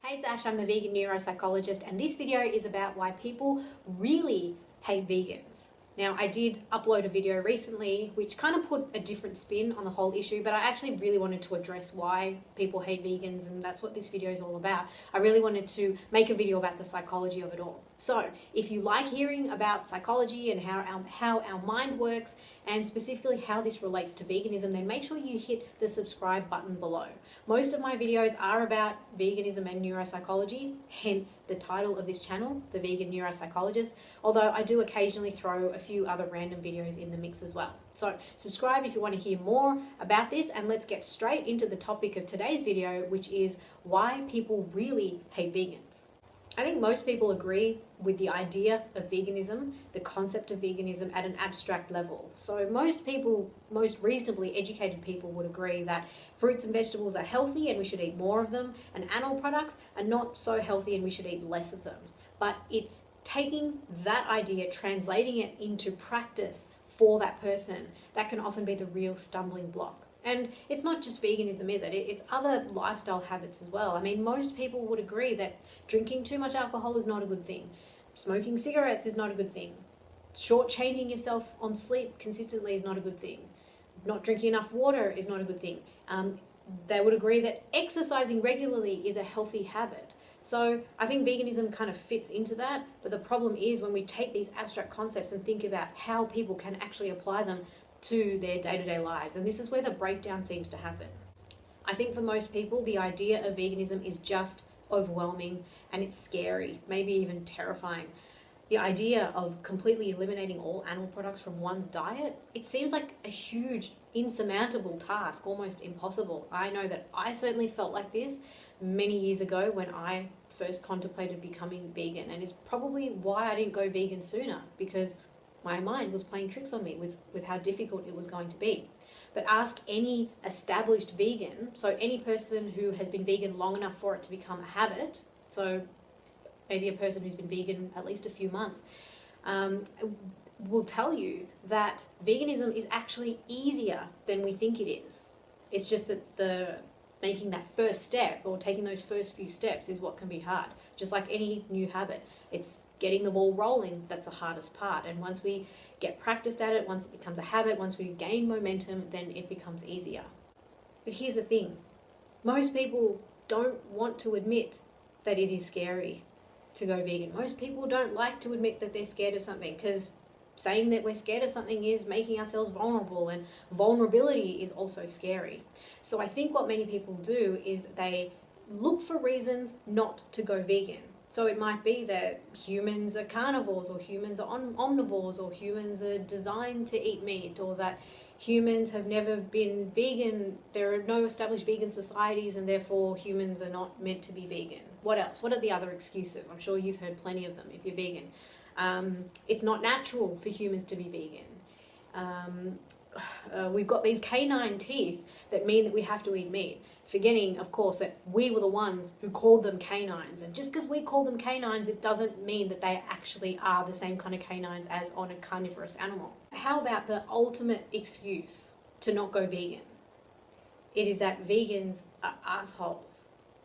Hey, it's Ash, I'm the vegan neuropsychologist, and this video is about why people really hate vegans. Now, I did upload a video recently which kind of put a different spin on the whole issue, but I actually really wanted to address why people hate vegans, and that's what this video is all about. I really wanted to make a video about the psychology of it all. So, if you like hearing about psychology and how our mind works, and specifically how this relates to veganism, then make sure you hit the subscribe button below. Most of my videos are about veganism and neuropsychology, hence the title of this channel, The Vegan Neuropsychologist, although I do occasionally throw a few other random videos in the mix as well. So subscribe if you want to hear more about this, and let's get straight into the topic of today's video, which is why people really hate vegans. I think most people agree with the idea of veganism, the concept of veganism at an abstract level. So most people, most reasonably educated people would agree that fruits and vegetables are healthy and we should eat more of them, and animal products are not so healthy and we should eat less of them. But it's taking that idea, translating it into practice for that person, that can often be the real stumbling block. And it's not just veganism, is it? It's other lifestyle habits as well. I mean, most people would agree that drinking too much alcohol is not a good thing. Smoking cigarettes is not a good thing. Shortchanging yourself on sleep consistently is not a good thing. Not drinking enough water is not a good thing. They would agree that exercising regularly is a healthy habit. So I think veganism kind of fits into that, but the problem is when we take these abstract concepts and think about how people can actually apply them to their day-to-day lives, and this is where the breakdown seems to happen. I think for most people, the idea of veganism is just overwhelming and it's scary, maybe even terrifying. The idea of completely eliminating all animal products from one's diet, it seems like a huge, insurmountable task, almost impossible. I know that I certainly felt like this many years ago when I first contemplated becoming vegan, and it's probably why I didn't go vegan sooner, because my mind was playing tricks on me with how difficult it was going to be. But ask any established vegan, so any person who has been vegan long enough for it to become a habit, so maybe a person who's been vegan at least a few months, will tell you that veganism is actually easier than we think it is. It's just that making that first step, or taking those first few steps, is what can be hard. Just like any new habit, it's getting the ball rolling that's the hardest part. And once we get practiced at it, once it becomes a habit, once we gain momentum, then it becomes easier. But here's the thing. Most people don't want to admit that it is scary to go vegan. Most people don't like to admit that they're scared of something, because saying that we're scared of something is making ourselves vulnerable, and vulnerability is also scary. So I think what many people do is they look for reasons not to go vegan. So it might be that humans are carnivores, or humans are omnivores, or humans are designed to eat meat, or that humans have never been vegan. There are no established vegan societies, and therefore humans are not meant to be vegan. What else? What are the other excuses? I'm sure you've heard plenty of them if you're vegan. It's not natural for humans to be vegan. We've got these canine teeth that mean that we have to eat meat, forgetting, of course, that we were the ones who called them canines. And just because we call them canines, it doesn't mean that they actually are the same kind of canines as on a carnivorous animal. How about the ultimate excuse to not go vegan? It is that vegans are assholes.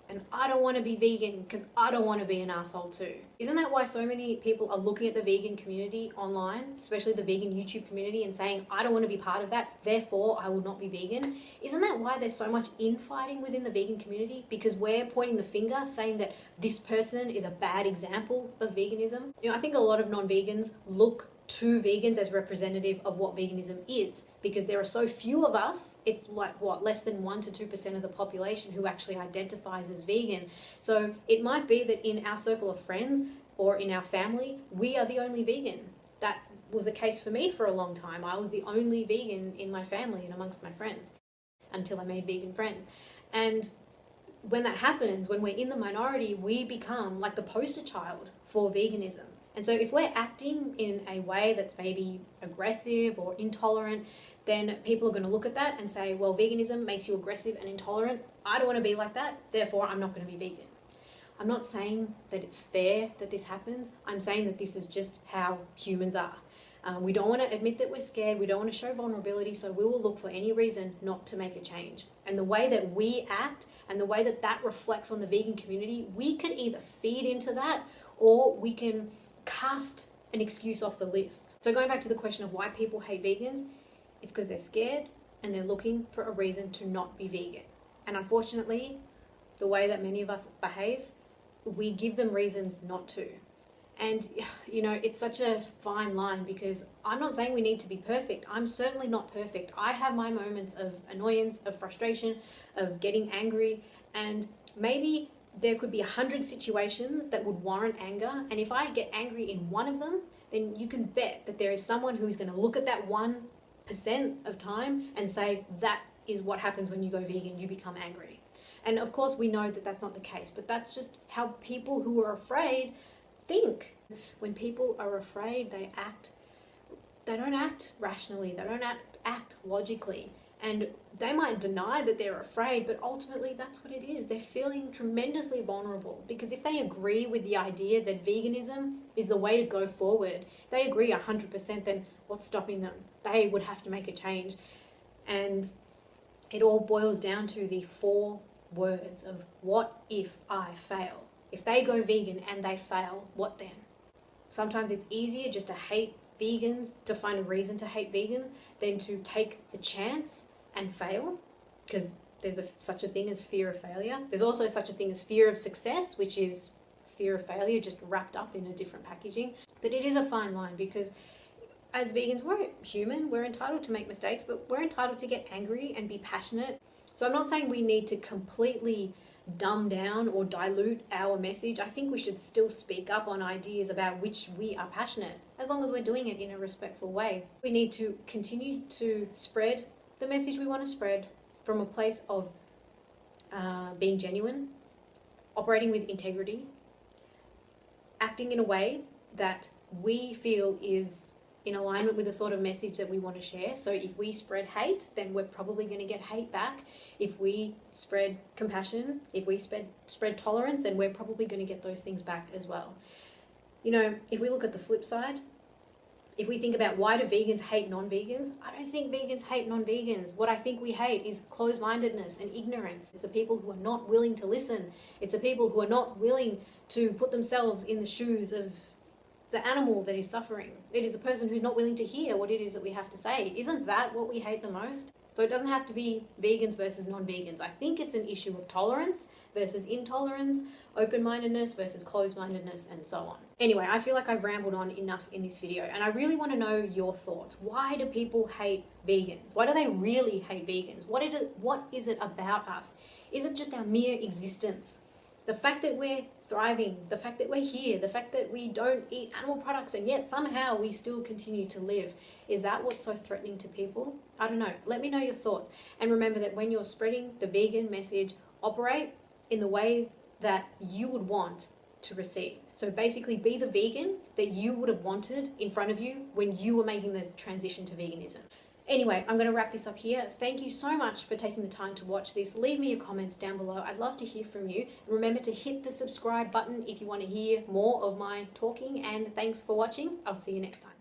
And I don't want to be vegan because I don't want to be an asshole too. Isn't that why so many people are looking at the vegan community online, especially the vegan YouTube community, and saying, I don't want to be part of that, therefore I will not be vegan? Isn't that why there's so much infighting within the vegan community? Because we're pointing the finger, saying that this person is a bad example of veganism. I think a lot of non-vegans look to vegans as representative of what veganism is, because there are so few of us. It's like less than 1 to 2% of the population who actually identifies as vegan. So it might be that in our circle of friends or in our family, we are the only vegan. That was the case for me for a long time. I was the only vegan in my family and amongst my friends until I made vegan friends. And when that happens, when we're in the minority, we become like the poster child for veganism. And so if we're acting in a way that's maybe aggressive or intolerant, then people are going to look at that and say, well, veganism makes you aggressive and intolerant. I don't want to be like that, therefore I'm not going to be vegan. I'm not saying that it's fair that this happens. I'm saying that this is just how humans are. We don't want to admit that we're scared. We don't want to show vulnerability, so we will look for any reason not to make a change. And the way that we act and the way that that reflects on the vegan community, we can either feed into that or we can cast an excuse off the list. So going back to the question of why people hate vegans, it's because they're scared and they're looking for a reason to not be vegan. And unfortunately, the way that many of us behave, we give them reasons not to. And, you know, it's such a fine line, because I'm not saying we need to be perfect. I'm certainly not perfect. I have my moments of annoyance, of frustration, of getting angry, and maybe there could be 100 situations that would warrant anger. And if I get angry in one of them, then you can bet that there is someone who is going to look at that 1% of time and say, that is what happens when you go vegan, you become angry. And of course we know that that's not the case, but that's just how people who are afraid think. When people are afraid, they don't act rationally, they don't act logically. And they might deny that they're afraid, but ultimately that's what it is. They're feeling tremendously vulnerable, because if they agree with the idea that veganism is the way to go forward, if they agree 100%, then what's stopping them? They would have to make a change. And it all boils down to the 4 words of, what if I fail? If they go vegan and they fail, what then? Sometimes it's easier just to hate vegans, to find a reason to hate vegans, than to take the chance and fail, because there's such a thing as fear of failure. There's also such a thing as fear of success, which is fear of failure just wrapped up in a different packaging. But it is a fine line, because as vegans, we're human, we're entitled to make mistakes, but we're entitled to get angry and be passionate. So I'm not saying we need to completely dumb down or dilute our message. I think we should still speak up on ideas about which we are passionate, as long as we're doing it in a respectful way. We need to continue to spread the message we want to spread from a place of being genuine, operating with integrity, acting in a way that we feel is in alignment with the sort of message that we want to share. So if we spread hate, then we're probably going to get hate back. If we spread compassion, if we spread tolerance, then we're probably going to get those things back as well. You know, if we look at the flip side, if we think about why do vegans hate non-vegans, I don't think vegans hate non-vegans. What I think we hate is closed-mindedness and ignorance. It's the people who are not willing to listen. It's the people who are not willing to put themselves in the shoes of the animal that is suffering. It is the person who's not willing to hear what it is that we have to say. Isn't that what we hate the most? So it doesn't have to be vegans versus non-vegans. I think it's an issue of tolerance versus intolerance, open-mindedness versus closed-mindedness, and so on. Anyway, I feel like I've rambled on enough in this video, and I really want to know your thoughts. Why do people hate vegans? Why do they really hate vegans? What is it about us? Is it just our mere existence? The fact that we're thriving, the fact that we're here, the fact that we don't eat animal products and yet somehow we still continue to live. Is that what's so threatening to people? I don't know. Let me know your thoughts. And remember that when you're spreading the vegan message, operate in the way that you would want to receive. So basically be the vegan that you would have wanted in front of you when you were making the transition to veganism. Anyway, I'm going to wrap this up here. Thank you so much for taking the time to watch this. Leave me your comments down below. I'd love to hear from you. And remember to hit the subscribe button if you want to hear more of my talking. And thanks for watching. I'll see you next time.